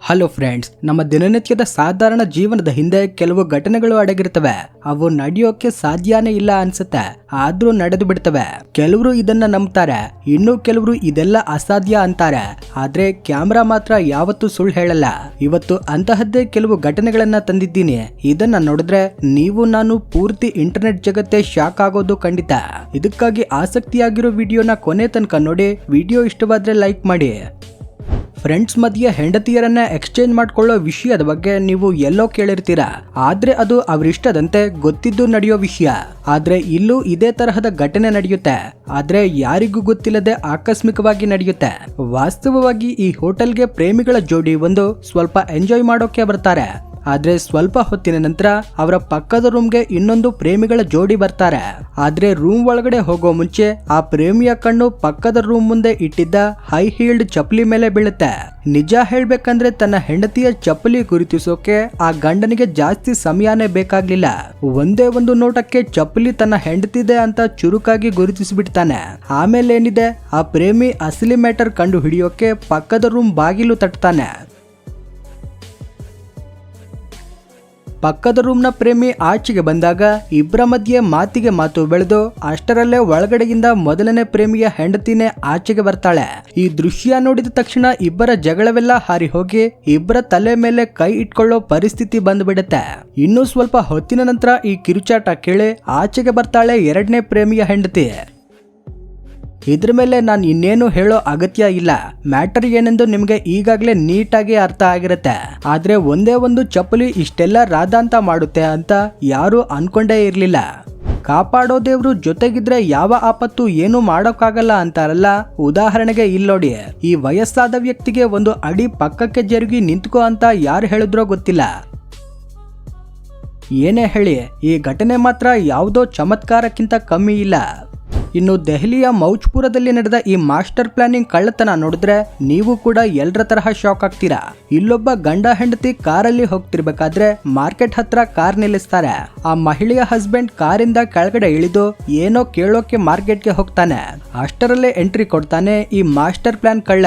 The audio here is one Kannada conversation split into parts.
ಹಲೋ ಫ್ರೆಂಡ್ಸ್, ನಮ್ಮ ದಿನನಿತ್ಯದ ಸಾಧಾರಣ ಜೀವನದ ಹಿಂದೆ ಕೆಲವು ಘಟನೆಗಳು ಅಡಗಿರ್ತವೆ. ಅವು ನಡೆಯೋಕೆ ಸಾಧ್ಯನೇ ಇಲ್ಲ ಅನ್ಸುತ್ತೆ, ಆದ್ರೂ ನಡೆದು ಬಿಡ್ತವೆ. ಕೆಲವರು ಇದನ್ನ ನಂಬ್ತಾರೆ, ಇನ್ನು ಕೆಲವರು ಇದೆಲ್ಲ ಅಸಾಧ್ಯ ಅಂತಾರೆ. ಆದ್ರೆ ಕ್ಯಾಮ್ರಾ ಮಾತ್ರ ಯಾವತ್ತೂ ಸುಳ್ಳು ಹೇಳಲ್ಲ. ಇವತ್ತು ಅಂತಹದ್ದೇ ಕೆಲವು ಘಟನೆಗಳನ್ನ ತಂದಿದ್ದೀನಿ. ಇದನ್ನ ನೋಡಿದ್ರೆ ನೀವು ನಾನು ಪೂರ್ತಿ ಇಂಟರ್ನೆಟ್ ಜಗತ್ತೇ ಶಾಕ್ ಆಗೋದು ಖಂಡಿತ. ಇದಕ್ಕಾಗಿ ಆಸಕ್ತಿಯಾಗಿರೋ ವಿಡಿಯೋನ ಕೊನೆ ತನಕ ನೋಡಿ. ವಿಡಿಯೋ ಇಷ್ಟವಾದ್ರೆ ಲೈಕ್ ಮಾಡಿ. ಫ್ರೆಂಡ್ಸ್ ಮಧ್ಯೆ ಹೆಂಡತಿಯರನ್ನ ಎಕ್ಸ್ಚೇಂಜ್ ಮಾಡ್ಕೊಳ್ಳೋ ವಿಷಯದ ಬಗ್ಗೆ ನೀವು ಎಲ್ಲೋ ಕೇಳಿರ್ತೀರಾ, ಆದ್ರೆ ಅದು ಅವರಿಷ್ಟದಂತೆ ಗೊತ್ತಿದ್ದು ನಡೆಯೋ ವಿಷಯ. ಆದ್ರೆ ಇಲ್ಲೂ ಇದೇ ತರಹದ ಘಟನೆ ನಡೆಯುತ್ತೆ, ಆದ್ರೆ ಯಾರಿಗೂ ಗೊತ್ತಿಲ್ಲದೆ ಆಕಸ್ಮಿಕವಾಗಿ ನಡೆಯುತ್ತೆ. ವಾಸ್ತವವಾಗಿ ಈ ಹೋಟೆಲ್ಗೆ ಪ್ರೇಮಿಗಳ ಜೋಡಿ ಒಂದು ಸ್ವಲ್ಪ ಎಂಜಾಯ್ ಮಾಡೋಕೆ ಬರ್ತಾರೆ. ಆದ್ರೆ ಸ್ವಲ್ಪ ಹೊತ್ತಿನ ನಂತರ ಅವರ ಪಕ್ಕದ ರೂಮ್ಗೆ ಇನ್ನೊಂದು ಪ್ರೇಮಿಗಳ ಜೋಡಿ ಬರ್ತಾರೆ. ಆದ್ರೆ ರೂಮ್ ಒಳಗಡೆ ಹೋಗೋ ಮುಂಚೆ ಆ ಪ್ರೇಮಿಯ ಕಣ್ಣು ಪಕ್ಕದ ರೂಮ್ ಮುಂದೆ ಇಟ್ಟಿದ್ದ ಹೈ ಹೀಲ್ಡ್ ಚಪ್ಪಲಿ ಮೇಲೆ ಬೀಳುತ್ತೆ. ನಿಜ ಹೇಳ್ಬೇಕಂದ್ರೆ ತನ್ನ ಹೆಂಡತಿಯ ಚಪ್ಪಲಿ ಗುರುತಿಸೋಕೆ ಆ ಗಂಡನಿಗೆ ಜಾಸ್ತಿ ಸಮಯನೇ ಬೇಕಾಗ್ಲಿಲ್ಲ. ಒಂದೇ ಒಂದು ನೋಟಕ್ಕೆ ಚಪ್ಪಲಿ ತನ್ನ ಹೆಂಡತಿದೆ ಅಂತ ಚುರುಕಾಗಿ ಗುರುತಿಸಿಬಿಡ್ತಾನೆ. ಆಮೇಲೆ ಏನಿದೆ, ಆ ಪ್ರೇಮಿ ಅಸಲಿ ಮ್ಯಾಟರ್ ಕಂಡು ಹಿಡಿಯೋಕೆ ಪಕ್ಕದ ರೂಮ್ ಬಾಗಿಲು ತಟ್ತಾನೆ. ಪಕ್ಕದ ರೂಮ್ನ ಪ್ರೇಮಿ ಆಚೆಗೆ ಬಂದಾಗ ಇಬ್ಬರ ಮಧ್ಯೆ ಮಾತಿಗೆ ಮಾತು ಬೆಳೆದು ಅಷ್ಟರಲ್ಲೇ ಒಳಗಡೆಯಿಂದ ಮೊದಲನೇ ಪ್ರೇಮಿಯ ಹೆಂಡತಿನೇ ಆಚೆಗೆ ಬರ್ತಾಳೆ. ಈ ದೃಶ್ಯ ನೋಡಿದ ತಕ್ಷಣ ಇಬ್ಬರ ಜಗಳವೆಲ್ಲ ಹಾರಿ ಹೋಗಿ ಇಬ್ಬರ ತಲೆ ಮೇಲೆ ಕೈ ಇಟ್ಕೊಳ್ಳೋ ಪರಿಸ್ಥಿತಿ ಬಂದ್ಬಿಡುತ್ತೆ. ಇನ್ನು ಸ್ವಲ್ಪ ಹೊತ್ತಿನ ನಂತರ ಈ ಕಿರುಚಾಟ ಕೇಳಿ ಆಚೆಗೆ ಬರ್ತಾಳೆ ಎರಡನೇ ಪ್ರೇಮಿಯ ಹೆಂಡತಿ. ಇದ್ರ ಮೇಲೆ ನಾನು ಇನ್ನೇನು ಹೇಳೋ ಅಗತ್ಯ ಇಲ್ಲ. ಮ್ಯಾಟರ್ ಏನೆಂದು ನಿಮ್ಗೆ ಈಗಾಗಲೇ ನೀಟಾಗಿ ಅರ್ಥ ಆಗಿರುತ್ತೆ. ಆದ್ರೆ ಒಂದೇ ಒಂದು ಚಪ್ಪಲಿ ಇಷ್ಟೆಲ್ಲ ರಾದಾಂತ ಮಾಡುತ್ತೆ ಅಂತ ಯಾರು ಅನ್ಕೊಂಡೇ ಇರ್ಲಿಲ್ಲ. ಕಾಪಾಡೋ ದೇವ್ರು ಜೊತೆಗಿದ್ರೆ ಯಾವ ಆಪತ್ತು ಏನು ಮಾಡೋಕ್ಕಾಗಲ್ಲ ಅಂತಾರಲ್ಲ. ಉದಾಹರಣೆಗೆ ಇಲ್ಲೋಡಿ, ಈ ವಯಸ್ಸಾದ ವ್ಯಕ್ತಿಗೆ ಒಂದು ಅಡಿ ಪಕ್ಕಕ್ಕೆ ಜರುಗಿ ನಿಂತ್ಕೋ ಅಂತ ಯಾರು ಹೇಳಿದ್ರೋ ಗೊತ್ತಿಲ್ಲ. ಏನೇ ಹೇಳಿ, ಈ ಘಟನೆ ಮಾತ್ರ ಯಾವುದೋ ಚಮತ್ಕಾರಕ್ಕಿಂತ ಕಮ್ಮಿ ಇಲ್ಲ. ಇನ್ನು ದೆಹಲಿಯ ಮೌಜ್ಪುರದಲ್ಲಿ ನಡೆದ ಈ ಮಾಸ್ಟರ್ ಪ್ಲಾನಿಂಗ್ ಕಳ್ಳತನ ನೋಡಿದ್ರೆ ನೀವು ಕೂಡ ಎಲ್ಲರ ತರಹ ಶಾಕ್ ಆಗ್ತೀರಾ. ಇಲ್ಲೊಬ್ಬ ಗಂಡ ಹೆಂಡತಿ ಕಾರಲ್ಲಿ ಹೋಗ್ತಿರ್ಬೇಕಾದ್ರೆ ಮಾರ್ಕೆಟ್ ಹತ್ರ ಕಾರ್ ನಿಲ್ಲಿಸ್ತಾರೆ. ಆ ಮಹಿಳೆಯ ಹಸ್ಬೆಂಡ್ ಕಾರಿಂದ ಕೆಳಗಡೆ ಇಳಿದು ಏನೋ ಕೇಳೋಕೆ ಮಾರ್ಕೆಟ್ಗೆ ಹೋಗ್ತಾನೆ. ಅಷ್ಟರಲ್ಲೇ ಎಂಟ್ರಿ ಕೊಡ್ತಾನೆ ಈ ಮಾಸ್ಟರ್ ಪ್ಲಾನ್ ಕಳ್ಳ.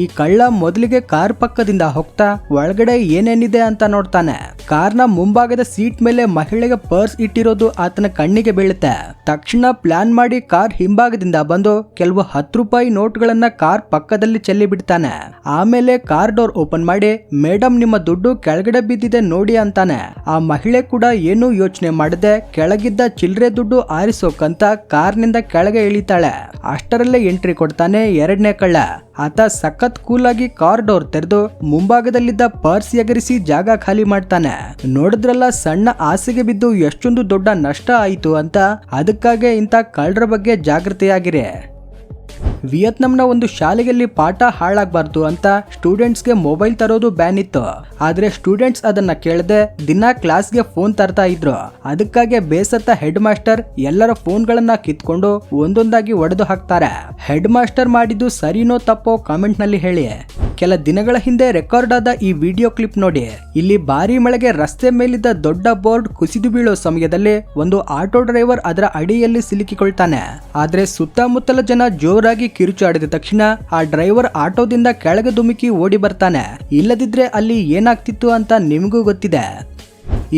ಈ ಕಳ್ಳ ಮೊದಲಿಗೆ ಕಾರ್ ಪಕ್ಕದಿಂದ ಹೋಗ್ತಾ ಒಳಗಡೆ ಏನೇನಿದೆ ಅಂತ ನೋಡ್ತಾನೆ. ಕಾರ್ನ ಮುಂಭಾಗದ ಸೀಟ್ ಮೇಲೆ ಮಹಿಳೆಗೆ ಪರ್ಸ್ ಇಟ್ಟಿರೋದು ಆತನ ಕಣ್ಣಿಗೆ ಬೀಳುತ್ತೆ. ತಕ್ಷಣ ಪ್ಲಾನ್ ಮಾಡಿ ಕಾರ್ ಹಿಂಭಾಗದಿಂದ ಬಂದು ಕೆಲವು 10 ರೂಪಾಯಿ ನೋಟ್ಗಳನ್ನ ಕಾರ್ ಪಕ್ಕದಲ್ಲಿ ಚೆಲ್ಲಿ ಬಿಡ್ತಾನೆ. ಆಮೇಲೆ ಕಾರ್ ಡೋರ್ ಓಪನ್ ಮಾಡಿ, ಮೇಡಮ್ ನಿಮ್ಮ ದುಡ್ಡು ಕೆಳಗಡೆ ಬಿದ್ದಿದೆ ನೋಡಿ ಅಂತಾನೆ. ಆ ಮಹಿಳೆ ಕೂಡ ಏನೂ ಯೋಚನೆ ಮಾಡದೆ ಕೆಳಗಿದ್ದ ಚಿಲ್ಲರೆ ದುಡ್ಡು ಆರಿಸೋಕಂತ ಕಾರ್ನಿಂದ ಕೆಳಗೆ ಇಳಿತಾಳೆ. ಅಷ್ಟರಲ್ಲೇ ಎಂಟ್ರಿ ಕೊಡ್ತಾನೆ ಎರಡನೇ ಕಳ್ಳ. ಆತ ಸಖತ್ ಕೂಲಾಗಿ ಕಾರ್ ಡೋರ್ ತೆರೆದು ಮುಂಭಾಗದಲ್ಲಿದ್ದ ಪರ್ಸ್ ಎಗರಿಸಿ ಜಾಗ ಖಾಲಿ ಮಾಡ್ತಾನೆ. ನೋಡಿದ್ರಲ್ಲ, ಸಣ್ಣ ಆಸೆಗೆ ಬಿದ್ದು ಎಷ್ಟೊಂದು ದೊಡ್ಡ ನಷ್ಟ ಆಯಿತು ಅಂತ. ಅದಕ್ಕಾಗಿ ಇಂಥ ಕಳ್ಳರ ಬಗ್ಗೆ ಜಾಗೃತಿಯಾಗಿರಿ. ವಿಯತ್ನಾಂನ ಒಂದು ಶಾಲೆಯಲ್ಲಿ ಪಾಠ ಹಾಳಾಗಬಾರ್ದು ಅಂತ ಸ್ಟೂಡೆಂಟ್ಸ್ಗೆ ಮೊಬೈಲ್ ತರೋದು ಬ್ಯಾನ್ ಇತ್ತು. ಆದ್ರೆ ಸ್ಟೂಡೆಂಟ್ಸ್ ಅದನ್ನ ಕೇಳದೆ ದಿನ ಕ್ಲಾಸ್ಗೆ ಫೋನ್ ತರ್ತಾ ಇದ್ರು. ಅದಕ್ಕಾಗಿ ಬೇಸತ್ತ ಹೆಡ್ ಮಾಸ್ಟರ್ ಎಲ್ಲರ ಫೋನ್ಗಳನ್ನ ಕಿತ್ಕೊಂಡು ಒಂದೊಂದಾಗಿ ಒಡೆದು ಹಾಕ್ತಾರೆ. ಹೆಡ್ ಮಾಸ್ಟರ್ ಮಾಡಿದ್ದು ಸರಿನೋ ತಪ್ಪೋ ಕಾಮೆಂಟ್ ನಲ್ಲಿ ಹೇಳಿ. ಕೆಲ ದಿನಗಳ ಹಿಂದೆ ರೆಕಾರ್ಡ್ ಆದ ಈ ವಿಡಿಯೋ ಕ್ಲಿಪ್ ನೋಡಿ. ಇಲ್ಲಿ ಭಾರಿ ಮಳೆಗೆ ರಸ್ತೆ ಮೇಲಿದ್ದ ದೊಡ್ಡ ಬೋರ್ಡ್ ಕುಸಿದು ಬೀಳೋ ಸಮಯದಲ್ಲಿ ಒಂದು ಆಟೋ ಡ್ರೈವರ್ ಅದರ ಅಡಿಯಲ್ಲಿ ಸಿಲುಕಿಕೊಳ್ತಾನೆ. ಆದ್ರೆ ಸುತ್ತಮುತ್ತಲ ಜನ ಜೋರಾಗಿ ಕಿರುಚಾಡಿದ ತಕ್ಷಣ ಆ ಡ್ರೈವರ್ ಆಟೋದಿಂದ ಕೆಳಗೆ ಧುಮುಕಿ ಓಡಿ ಬರ್ತಾನೆ. ಇಲ್ಲದಿದ್ರೆ ಅಲ್ಲಿ ಏನಾಗ್ತಿತ್ತು ಅಂತ ನಿಮಗೂ ಗೊತ್ತಿದೆ.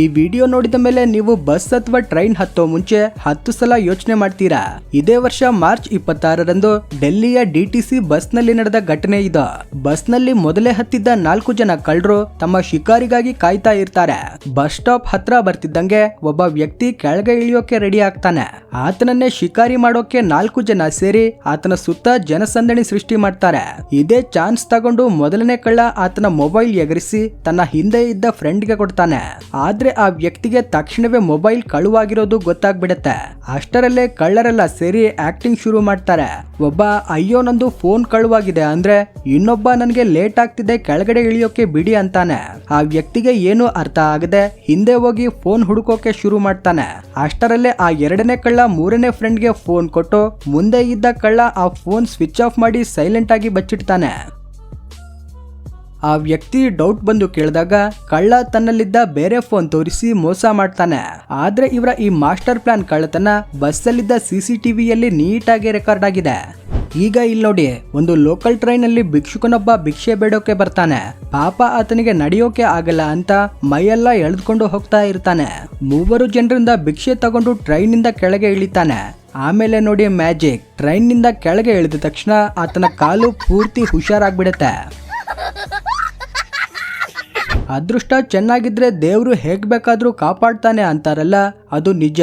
ಈ ವಿಡಿಯೋ ನೋಡಿದ ಮೇಲೆ ನೀವು ಬಸ್ ಅಥವಾ ಟ್ರೈನ್ ಹತ್ತೋ ಮುಂಚೆ 10 ಸಲ ಯೋಚನೆ ಮಾಡ್ತೀರಾ. ಇದೇ ವರ್ಷ ಮಾರ್ಚ್ 26ರಂದು ಡೆಲ್ಲಿಯ DTC ಬಸ್ ನಲ್ಲಿ ನಡೆದ ಘಟನೆ ಇದು. ಬಸ್ ನಲ್ಲಿ ಮೊದಲೇ ಹತ್ತಿದ್ದ 4 ಜನ ಕಳ್ಳರು ತಮ್ಮ ಶಿಕಾರಿಗಾಗಿ ಕಾಯ್ತಾ ಇರ್ತಾರೆ. ಬಸ್ ಸ್ಟಾಪ್ ಹತ್ರ ಬರ್ತಿದ್ದಂಗೆ ಒಬ್ಬ ವ್ಯಕ್ತಿ ಕೆಳಗೆ ಇಳಿಯೋಕೆ ರೆಡಿ ಆಗ್ತಾನೆ. ಆತನನ್ನೇ ಶಿಕಾರಿ ಮಾಡೋಕೆ 4 ಜನ ಸೇರಿ ಆತನ ಸುತ್ತ ಜನಸಂದಣಿ ಸೃಷ್ಟಿ ಮಾಡ್ತಾರೆ. ಇದೇ ಚಾನ್ಸ್ ತಗೊಂಡು ಮೊದಲನೇ ಕಳ್ಳ ಆತನ ಮೊಬೈಲ್ ಎಗರಿಸಿ ತನ್ನ ಹಿಂದೆ ಇದ್ದ ಫ್ರೆಂಡ್ಗೆ ಕೊಡ್ತಾನೆ. ಆದ್ರೆ ಆ ವ್ಯಕ್ತಿಗೆ ತಕ್ಷಣವೇ ಮೊಬೈಲ್ ಕಳುವಾಗಿರೋದು ಗೊತ್ತಾಗ್ಬಿಡುತ್ತೆ. ಅಷ್ಟರಲ್ಲೇ ಕಳ್ಳರೆಲ್ಲ ಸೇರಿ ಆಕ್ಟಿಂಗ್ ಶುರು ಮಾಡ್ತಾರೆ. ಒಬ್ಬ ಅಯ್ಯೋ ನಂದು ಫೋನ್ ಕಳುವಾಗಿದೆ ಅಂದ್ರೆ ಇನ್ನೊಬ್ಬ ನನಗೆ ಲೇಟ್ ಆಗ್ತಿದೆ ಕೆಳಗಡೆ ಇಳಿಯೋಕೆ ಬಿಡಿ ಅಂತಾನೆ. ಆ ವ್ಯಕ್ತಿಗೆ ಏನು ಅರ್ಥ ಆಗದೆ ಹಿಂದೆ ಹೋಗಿ ಫೋನ್ ಹುಡುಕೋಕೆ ಶುರು ಮಾಡ್ತಾನೆ. ಅಷ್ಟರಲ್ಲೇ ಆ ಎರಡನೇ ಕಳ್ಳ ಮೂರನೇ ಫ್ರೆಂಡ್ಗೆ ಫೋನ್ ಕೊಟ್ಟು ಮುಂದೆ ಇದ್ದ ಕಳ್ಳ ಆ ಫೋನ್ ಸ್ವಿಚ್ ಆಫ್ ಮಾಡಿ ಸೈಲೆಂಟ್ ಆಗಿ ಬಚ್ಚಿಡ್ತಾನೆ. ಆ ವ್ಯಕ್ತಿ ಡೌಟ್ ಬಂದು ಕೇಳಿದಾಗ ಕಳ್ಳ ತನ್ನಲ್ಲಿದ್ದ ಬೇರೆ ಫೋನ್ ತೋರಿಸಿ ಮೋಸ ಮಾಡ್ತಾನೆ. ಆದ್ರೆ ಇವರ ಈ ಮಾಸ್ಟರ್ ಪ್ಲಾನ್ ಕಳ್ಳತನ ಬಸ್ಸಲ್ಲಿದ್ದ CCTVಯಲ್ಲಿ ನೀಟಾಗಿ ರೆಕಾರ್ಡ್ ಆಗಿದೆ. ಈಗ ಇಲ್ಲಿ ನೋಡಿ, ಒಂದು ಲೋಕಲ್ ಟ್ರೈನ್ ಅಲ್ಲಿ ಭಿಕ್ಷುಕನೊಬ್ಬ ಭಿಕ್ಷೆ ಬೇಡೋಕೆ ಬರ್ತಾನೆ. ಪಾಪ ಆತನಿಗೆ ನಡೆಯೋಕೆ ಆಗಲ್ಲ ಅಂತ ಮೈಯೆಲ್ಲ ಎಳೆದುಕೊಂಡು ಹೋಗ್ತಾ ಇರ್ತಾನೆ. 3 ಜನರಿಂದ ಭಿಕ್ಷೆ ತಗೊಂಡು ಟ್ರೈನ್ ನಿಂದ ಕೆಳಗೆ ಇಳಿತಾನೆ. ಆಮೇಲೆ ನೋಡಿ ಮ್ಯಾಜಿಕ್, ಟ್ರೈನ್ ನಿಂದ ಕೆಳಗೆ ಇಳಿದ ತಕ್ಷಣ ಆತನ ಕಾಲು ಪೂರ್ತಿ ಹುಷಾರಾಗ್ಬಿಡುತ್ತೆ. ಅದೃಷ್ಟ ಚೆನ್ನಾಗಿದ್ರೆ ದೇವ್ರು ಹೇಗ್ ಬೇಕಾದ್ರೂ ಕಾಪಾಡ್ತಾನೆ ಅಂತಾರಲ್ಲ, ಅದು ನಿಜ.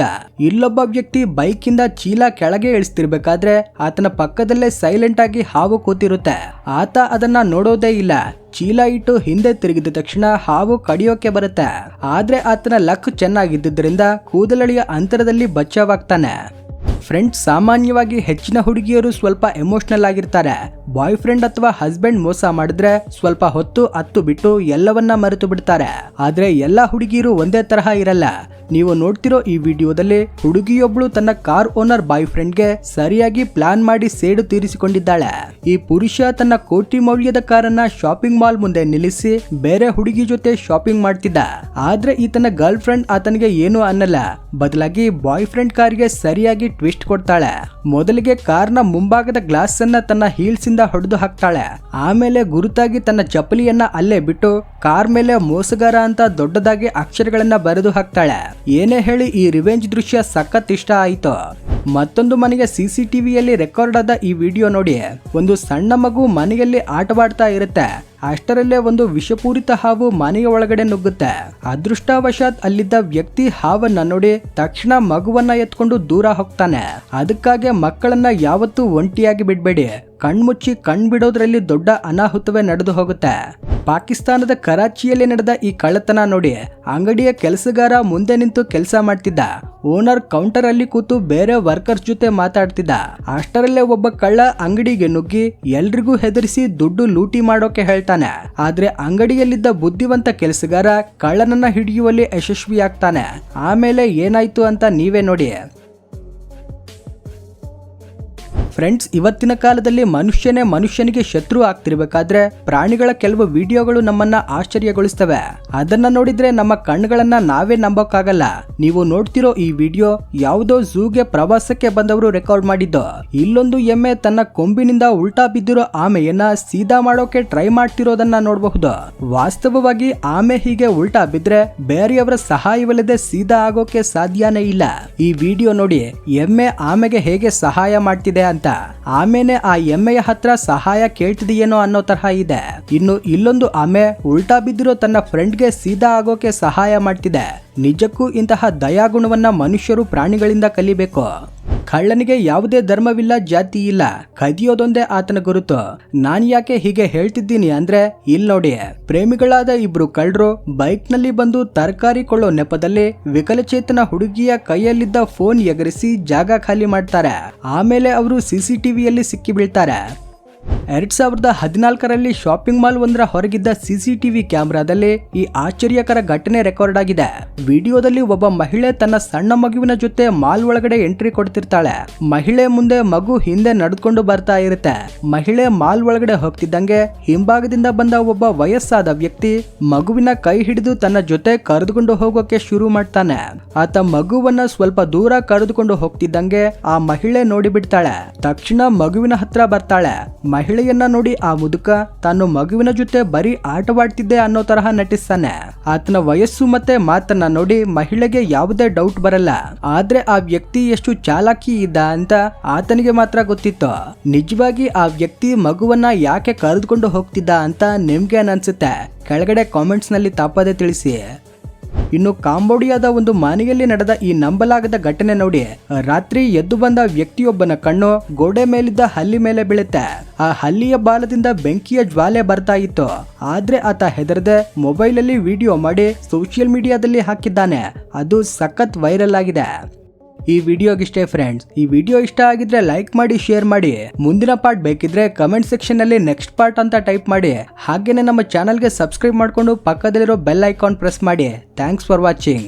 ಇಲ್ಲೊಬ್ಬ ವ್ಯಕ್ತಿ ಬೈಕ್ ಇಂದ ಚೀಲ ಕೆಳಗೆ ಇಳಿಸ್ತಿರ್ಬೇಕಾದ್ರೆ ಆತನ ಪಕ್ಕದಲ್ಲೇ ಸೈಲೆಂಟ್ ಆಗಿ ಹಾವು ಕೂತಿರುತ್ತೆ. ಆತ ಅದನ್ನ ನೋಡೋದೇ ಇಲ್ಲ. ಚೀಲ ಇಟ್ಟು ಹಿಂದೆ ತಿರುಗಿದ ತಕ್ಷಣ ಹಾವು ಕಡಿಯೋಕೆ ಬರುತ್ತೆ. ಆದ್ರೆ ಆತನ ಲಕ್ ಚೆನ್ನಾಗಿದ್ದರಿಂದ ಕೂದಲಳಿಯ ಅಂತರದಲ್ಲಿ ಬಚಾವಾಗ್ತಾನೆ. ಫ್ರೆಂಡ್ಸ್, ಸಾಮಾನ್ಯವಾಗಿ ಹೆಚ್ಚಿನ ಹುಡುಗಿಯರು ಸ್ವಲ್ಪ ಎಮೋಷನಲ್ ಆಗಿರ್ತಾರೆ. ಬಾಯ್ ಫ್ರೆಂಡ್ ಅಥವಾ ಹಸ್ಬೆಂಡ್ ಮೋಸ ಮಾಡಿದ್ರೆ ಸ್ವಲ್ಪ ಹೊತ್ತು ಅತ್ತು ಬಿಟ್ಟು ಎಲ್ಲವನ್ನ ಮರೆತು ಬಿಡ್ತಾರೆ. ಆದ್ರೆ ಎಲ್ಲಾ ಹುಡುಗಿಯರು ಒಂದೇ ತರಹ ಇರಲ್ಲ. ನೀವು ನೋಡ್ತಿರೋ ಈ ವಿಡಿಯೋದಲ್ಲಿ ಹುಡುಗಿಯೊಬ್ಳು ತನ್ನ ಕಾರ್ ಓನರ್ ಬಾಯ್ ಫ್ರೆಂಡ್ಗೆ ಸರಿಯಾಗಿ ಪ್ಲಾನ್ ಮಾಡಿ ಸೇಡು ತೀರಿಸಿಕೊಂಡಿದ್ದಾಳೆ. ಈ ಪುರುಷ ತನ್ನ ಕೋಟಿ ಮೌಲ್ಯದ ಕಾರನ್ನ ಶಾಪಿಂಗ್ ಮಾಲ್ ಮುಂದೆ ನಿಲ್ಲಿಸಿ ಬೇರೆ ಹುಡುಗಿ ಜೊತೆ ಶಾಪಿಂಗ್ ಮಾಡ್ತಿದ್ದ. ಆದ್ರೆ ಈತನ ಗರ್ಲ್ ಫ್ರೆಂಡ್ ಆತನಿಗೆ ಏನು ಅನ್ನಲ್ಲ. ಬದಲಾಗಿ ಬಾಯ್ ಫ್ರೆಂಡ್ ಕಾರ್ಗೆ ಸರಿಯಾಗಿ ಟ್ವಿಸ್ಟ್ ಕೊಡ್ತಾಳೆ. ಮೊದಲಿಗೆ ಕಾರ್ನ ಮುಂಭಾಗದ ಗ್ಲಾಸ್ ಅನ್ನ ತನ್ನ ಹೀಲ್ಸ್ ಇಂದ ಹೊಡೆದು ಹಾಕ್ತಾಳೆ. ಆಮೇಲೆ ಗುರುತಾಗಿ ತನ್ನ ಚಪ್ಪಲಿಯನ್ನ ಅಲ್ಲೇ ಬಿಟ್ಟು ಕಾರ್ ಮೇಲೆ ಮೋಸಗಾರ ಅಂತ ದೊಡ್ಡದಾಗಿ ಅಕ್ಷರಗಳನ್ನ ಬರೆದು ಹಾಕ್ತಾಳೆ. ಏನೇ ಹೇಳಿ ಈ ರಿವೆಂಜ್ ದೃಶ್ಯ ಸಖತ್ ಇಷ್ಟ ಆಯ್ತು. ಮತ್ತೊಂದು ಮನೆಗೆ CCTVಯಲ್ಲಿ ರೆಕಾರ್ಡ್ ಆದ ಈ ವಿಡಿಯೋ ನೋಡಿ. ಒಂದು ಸಣ್ಣ ಮಗು ಮನೆಯಲ್ಲಿ ಆಟವಾಡ್ತಾ ಇರುತ್ತೆ. ಅಷ್ಟರಲ್ಲೇ ಒಂದು ವಿಷಪೂರಿತ ಹಾವು ಮನೆಯ ಒಳಗಡೆ ನುಗ್ಗುತ್ತೆ. ಅದೃಷ್ಟವಶಾತ್ ಅಲ್ಲಿದ್ದ ವ್ಯಕ್ತಿ ಹಾವನ್ನ ನೋಡಿ ತಕ್ಷಣ ಮಗುವನ್ನ ಎತ್ಕೊಂಡು ದೂರ ಹೋಗ್ತಾನೆ. ಅದಕ್ಕಾಗಿ ಮಕ್ಕಳನ್ನ ಯಾವತ್ತೂ ಒಂಟಿಯಾಗಿ ಬಿಡ್ಬೇಡಿ. ಕಣ್ಮುಚ್ಚಿ ಬಿಡೋದ್ರಲ್ಲಿ ದೊಡ್ಡ ಅನಾಹುತವೇ ನಡೆದು ಹೋಗುತ್ತೆ. ಪಾಕಿಸ್ತಾನದ ಕರಾಚಿಯಲ್ಲಿ ನಡೆದ ಈ ಕಳ್ಳತನ ನೋಡಿ. ಅಂಗಡಿಯ ಕೆಲಸಗಾರ ಮುಂದೆ ನಿಂತು ಕೆಲಸ ಮಾಡ್ತಿದ್ದ. ಓನರ್ ಕೌಂಟರ್ ಅಲ್ಲಿ ಕೂತು ಬೇರೆ ವರ್ಕರ್ಸ್ ಜೊತೆ ಮಾತಾಡ್ತಿದ್ದ. ಅಷ್ಟರಲ್ಲೇ ಒಬ್ಬ ಕಳ್ಳ ಅಂಗಡಿಗೆ ನುಗ್ಗಿ ಎಲ್ರಿಗೂ ಹೆದರಿಸಿ ದುಡ್ಡು ಲೂಟಿ ಮಾಡೋಕೆ ಹೇಳ್ತಾನೆ. ಆದ್ರೆ ಅಂಗಡಿಯಲ್ಲಿದ್ದ ಬುದ್ಧಿವಂತ ಕೆಲಸಗಾರ ಕಳ್ಳನನ್ನ ಹಿಡಿಯುವಲ್ಲಿ ಯಶಸ್ವಿಯಾಗ್ತಾನೆ. ಆಮೇಲೆ ಏನಾಯ್ತು ಅಂತ ನೀವೇ ನೋಡಿ. ಫ್ರೆಂಡ್ಸ್, ಇವತ್ತಿನ ಕಾಲದಲ್ಲಿ ಮನುಷ್ಯನೇ ಮನುಷ್ಯನಿಗೆ ಶತ್ರು ಆಗ್ತಿರ್ಬೇಕಾದ್ರೆ ಪ್ರಾಣಿಗಳ ಕೆಲವು ವಿಡಿಯೋಗಳು ನಮ್ಮನ್ನ ಆಶ್ಚರ್ಯಗೊಳಿಸ್ತವೆ. ಅದನ್ನ ನೋಡಿದ್ರೆ ನಮ್ಮ ಕಣ್ಣುಗಳನ್ನ ನಾವೇ ನಂಬೋಕ್ಕಾಗಲ್ಲ. ನೀವು ನೋಡ್ತಿರೋ ಈ ವಿಡಿಯೋ ಯಾವುದೋ ಝೂಗೆ ಪ್ರವಾಸಕ್ಕೆ ಬಂದವರು ರೆಕಾರ್ಡ್ ಮಾಡಿದ್ದು. ಇಲ್ಲೊಂದು ಎಮ್ಮೆ ತನ್ನ ಕೊಂಬಿನಿಂದ ಉಲ್ಟಾ ಬಿದ್ದಿರೋ ಆಮೆಯನ್ನ ಸೀದಾ ಮಾಡೋಕೆ ಟ್ರೈ ಮಾಡ್ತಿರೋದನ್ನ ನೋಡಬಹುದು. ವಾಸ್ತವವಾಗಿ ಆಮೆ ಹೀಗೆ ಉಲ್ಟಾ ಬಿದ್ರೆ ಬೇರೆಯವರ ಸಹಾಯವಿಲ್ಲದೆ ಸೀದಾ ಆಗೋಕೆ ಸಾಧ್ಯನೇ ಇಲ್ಲ. ಈ ವಿಡಿಯೋ ನೋಡಿ, ಎಮ್ಮೆ ಆಮೆಗೆ ಹೇಗೆ ಸಹಾಯ ಮಾಡ್ತಿದೆ ಅಂತ. ಆಮೇಲೆ ಆ ಎಮ್ಮೆಯ ಹತ್ರ ಸಹಾಯ ಕೇಳ್ತಿದೆಯೇನೋ ಅನ್ನೋ ತರಹ ಇದೆ. ಇನ್ನು ಇಲ್ಲೊಂದು ಆಮೆ ಉಲ್ಟಾ ಬಿದ್ದಿರೋ ತನ್ನ ಫ್ರೆಂಡ್ಗೆ ಸೀದಾ ಆಗೋಕೆ ಸಹಾಯ ಮಾಡ್ತಿದೆ. ನಿಜಕ್ಕೂ ಇಂತಹ ದಯಾಗುಣವನ್ನ ಮನುಷ್ಯರು ಪ್ರಾಣಿಗಳಿಂದ ಕಲಿಬೇಕು. ಕಳ್ಳನಿಗೆ ಯಾವುದೇ ಧರ್ಮವಿಲ್ಲ, ಜಾತಿ ಇಲ್ಲ, ಕದಿಯೋದೊಂದೇ ಆತನ ಗುರುತು. ನಾನ್ ಯಾಕೆ ಹೀಗೆ ಹೇಳ್ತಿದ್ದೀನಿ ಅಂದ್ರೆ ಇಲ್ಲಿ ನೋಡಿ. ಪ್ರೇಮಿಗಳಾದ ಇಬ್ರು ಕಳ್ಳರು ಬೈಕ್ ನಲ್ಲಿ ಬಂದು ತರಕಾರಿ ಕೊಳ್ಳೋ ನೆಪದಲ್ಲಿ ವಿಕಲಚೇತನ ಹುಡುಗಿಯ ಕೈಯಲ್ಲಿದ್ದ ಫೋನ್ ಎಗರಿಸಿ ಜಾಗ ಖಾಲಿ ಮಾಡ್ತಾರೆ. ಆಮೇಲೆ ಅವರು CCTVಯಲ್ಲಿ ಸಿಕ್ಕಿ ಬೀಳ್ತಾರೆ. 2014ರಲ್ಲಿ ಶಾಪಿಂಗ್ ಮಾಲ್ ಒಂದರ ಹೊರಗಿದ್ದ CCTV ಕ್ಯಾಮೆರಾದಲ್ಲಿ ಈ ಆಶ್ಚರ್ಯಕರ ಘಟನೆ ರೆಕಾರ್ಡ್ ಆಗಿದೆ. ವಿಡಿಯೋದಲ್ಲಿ ಒಬ್ಬ ಮಹಿಳೆ ತನ್ನ ಸಣ್ಣ ಮಗುವಿನ ಜೊತೆ ಮಾಲ್ ಒಳಗಡೆ ಎಂಟ್ರಿ ಕೊಡ್ತಿರ್ತಾಳೆ. ಮಹಿಳೆ ಮುಂದೆ, ಮಗು ಹಿಂದೆ ನಡೆದುಕೊಂಡು ಬರ್ತಾ ಇರುತ್ತೆ. ಮಹಿಳೆ ಮಾಲ್ ಒಳಗಡೆ ಹೋಗ್ತಿದ್ದಂಗೆ ಹಿಂಭಾಗದಿಂದ ಬಂದ ಒಬ್ಬ ವಯಸ್ಸಾದ ವ್ಯಕ್ತಿ ಮಗುವಿನ ಕೈ ಹಿಡಿದು ತನ್ನ ಜೊತೆ ಕರೆದುಕೊಂಡು ಹೋಗೋಕೆ ಶುರು ಮಾಡ್ತಾನೆ. ಆತ ಮಗುವನ್ನ ಸ್ವಲ್ಪ ದೂರ ಕರೆದುಕೊಂಡು ಹೋಗ್ತಿದ್ದಂಗೆ ಆ ಮಹಿಳೆ ನೋಡಿಬಿಡ್ತಾಳೆ. ತಕ್ಷಣ ಮಗುವಿನ ಹತ್ರ ಬರ್ತಾಳೆ. ಮಹಿಳೆಯನ್ನ ನೋಡಿ ಆ ಮುದುಕ ತಾನು ಮಗುವಿನ ಜೊತೆ ಬರೀ ಆಟವಾಡ್ತಿದ್ದೆ ಅನ್ನೋ ತರಹ ನಟಿಸ್ತಾನೆ. ಆತನ ವಯಸ್ಸು ಮತ್ತೆ ಮಾತನ್ನ ನೋಡಿ ಮಹಿಳೆಗೆ ಯಾವುದೇ ಡೌಟ್ ಬರಲ್ಲ. ಆದ್ರೆ ಆ ವ್ಯಕ್ತಿ ಎಷ್ಟು ಚಾಲಾಕಿ ಇದ್ದ ಅಂತ ಆತನಿಗೆ ಮಾತ್ರ ಗೊತ್ತಿತ್ತು. ನಿಜವಾಗಿ ಆ ವ್ಯಕ್ತಿ ಮಗುವನ್ನ ಯಾಕೆ ಕರೆದುಕೊಂಡು ಹೋಗ್ತಿದ್ದ ಅಂತ ನಿಮ್ಗೆ ಅನ್ಸುತ್ತೆ? ಕೆಳಗಡೆ ಕಾಮೆಂಟ್ಸ್ ನಲ್ಲಿ ತಪ್ಪದೆ ತಿಳಿಸಿ. ಇನ್ನು ಕಾಂಬೋಡಿಯಾದ ಒಂದು ಮನೆಯಲ್ಲಿ ನಡೆದ ಈ ನಂಬಲಾಗದ ಘಟನೆ ನೋಡಿ. ರಾತ್ರಿ ಎದ್ದು ಬಂದ ವ್ಯಕ್ತಿಯೊಬ್ಬನ ಕಣ್ಣು ಗೋಡೆ ಮೇಲಿದ್ದ ಹಲ್ಲಿ ಮೇಲೆ ಬೀಳುತ್ತೆ. ಆ ಹಲ್ಲಿಯ ಬಾಲದಿಂದ ಬೆಂಕಿಯ ಜ್ವಾಲೆ ಬರ್ತಾ ಇತ್ತು. ಆದ್ರೆ ಆತ ಹೆದರದೆ ಮೊಬೈಲ್ ಅಲ್ಲಿ ವಿಡಿಯೋ ಮಾಡಿ ಸೋಷಿಯಲ್ ಮೀಡಿಯಾದಲ್ಲಿ ಹಾಕಿದ್ದಾನೆ. ಅದು ಸಖತ್ ವೈರಲ್ ಆಗಿದೆ. ಈ ವಿಡಿಯೋಗಿಷ್ಟೇ ಫ್ರೆಂಡ್ಸ್. ಈ ವಿಡಿಯೋ ಇಷ್ಟ ಆಗಿದ್ರೆ ಲೈಕ್ ಮಾಡಿ, ಶೇರ್ ಮಾಡಿ. ಮುಂದಿನ ಪಾರ್ಟ್ ಬೇಕಿದ್ರೆ ಕಮೆಂಟ್ ಸೆಕ್ಷನ್ ನಲ್ಲಿ ನೆಕ್ಸ್ಟ್ ಪಾರ್ಟ್ ಅಂತ ಟೈಪ್ ಮಾಡಿ. ಹಾಗೇನೆ ನಮ್ಮ ಚಾನಲ್ಗೆ ಸಬ್ಸ್ಕ್ರೈಬ್ ಮಾಡ್ಕೊಂಡು ಪಕ್ಕದಲ್ಲಿರೋ ಬೆಲ್ ಐಕಾನ್ ಪ್ರೆಸ್ ಮಾಡಿ. Thanks for watching.